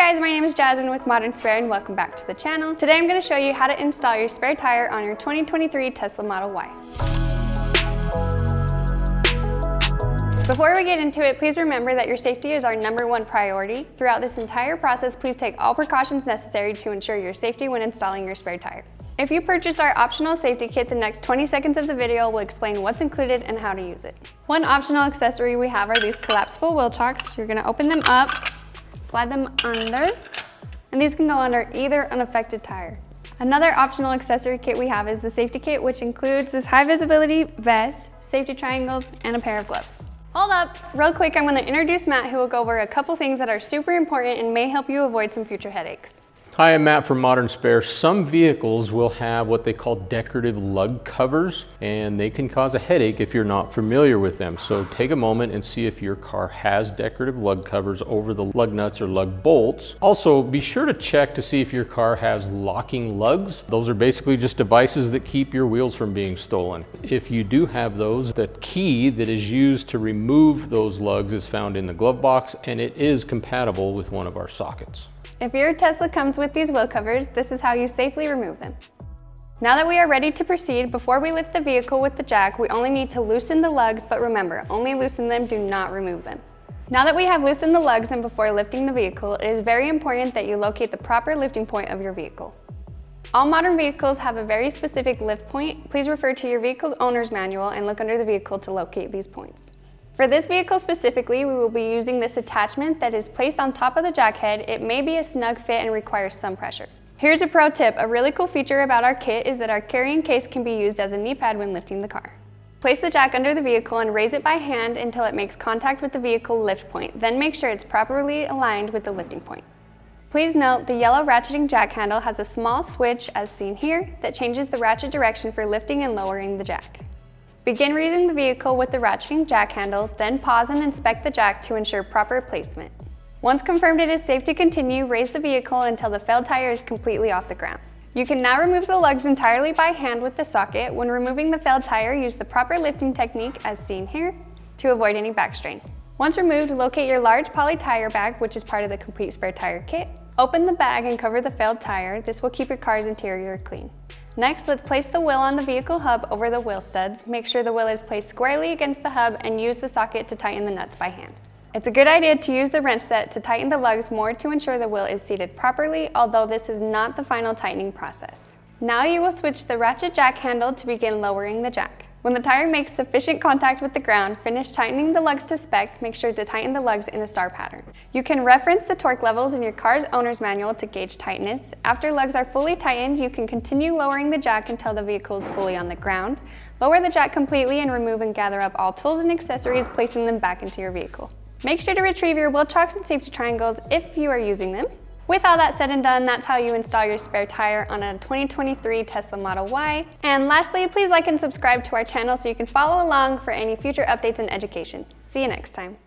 guys, my name is Jasmine with Modern Spare and welcome back to the channel. Today I'm going to show you how to install your spare tire on your 2023 Tesla Model Y. Before we get into it, please remember that your safety is our #1 priority. Throughout this entire process, please take all precautions necessary to ensure your safety when installing your spare tire. If you purchased our optional safety kit, the next 20 seconds of the video will explain what's included and how to use it. One optional accessory we have are these collapsible wheel chocks. You're going to open them up, slide them under, and these can go under either unaffected tire. Another optional accessory kit we have is the safety kit, which includes this high visibility vest, safety triangles, and a pair of gloves. Hold up, real quick, I'm going to introduce Matt, who will go over a couple things that are super important and may help you avoid some future headaches. Hi, I'm Matt from Modern Spare. Some vehicles will have what they call decorative lug covers, and they can cause a headache if you're not familiar with them. So take a moment and see if your car has decorative lug covers over the lug nuts or lug bolts. Also, be sure to check to see if your car has locking lugs. Those are basically just devices that keep your wheels from being stolen. If you do have those, the key that is used to remove those lugs is found in the glove box, and it is compatible with one of our sockets. If your Tesla comes with these wheel covers, this is how you safely remove them. Now that we are ready to proceed, before we lift the vehicle with the jack, we only need to loosen the lugs, but remember, only loosen them, do not remove them. Now that we have loosened the lugs and before lifting the vehicle, it is very important that you locate the proper lifting point of your vehicle. All modern vehicles have a very specific lift point. Please refer to your vehicle's owner's manual and look under the vehicle to locate these points. For this vehicle specifically, we will be using this attachment that is placed on top of the jack head. It may be a snug fit and requires some pressure. Here's a pro tip. A really cool feature about our kit is that our carrying case can be used as a knee pad when lifting the car. Place the jack under the vehicle and raise it by hand until it makes contact with the vehicle lift point. Then make sure it's properly aligned with the lifting point. Please note the yellow ratcheting jack handle has a small switch, as seen here, that changes the ratchet direction for lifting and lowering the jack. Begin raising the vehicle with the ratcheting jack handle, then pause and inspect the jack to ensure proper placement. Once confirmed it is safe to continue, raise the vehicle until the failed tire is completely off the ground. You can now remove the lugs entirely by hand with the socket. When removing the failed tire, use the proper lifting technique, as seen here, to avoid any back strain. Once removed, locate your large poly tire bag, which is part of the complete spare tire kit. Open the bag and cover the failed tire. This will keep your car's interior clean. Next, let's place the wheel on the vehicle hub over the wheel studs. Make sure the wheel is placed squarely against the hub and use the socket to tighten the nuts by hand. It's a good idea to use the wrench set to tighten the lugs more to ensure the wheel is seated properly, although this is not the final tightening process. Now you will switch the ratchet jack handle to begin lowering the jack. When the tire makes sufficient contact with the ground, finish tightening the lugs to spec. Make sure to tighten the lugs in a star pattern. You can reference the torque levels in your car's owner's manual to gauge tightness. After lugs are fully tightened, you can continue lowering the jack until the vehicle is fully on the ground. Lower the jack completely and remove and gather up all tools and accessories, placing them back into your vehicle. Make sure to retrieve your wheel chocks and safety triangles if you are using them. With all that said and done, that's how you install your spare tire on a 2023 Tesla Model Y. And lastly, please like and subscribe to our channel so you can follow along for any future updates and education. See you next time.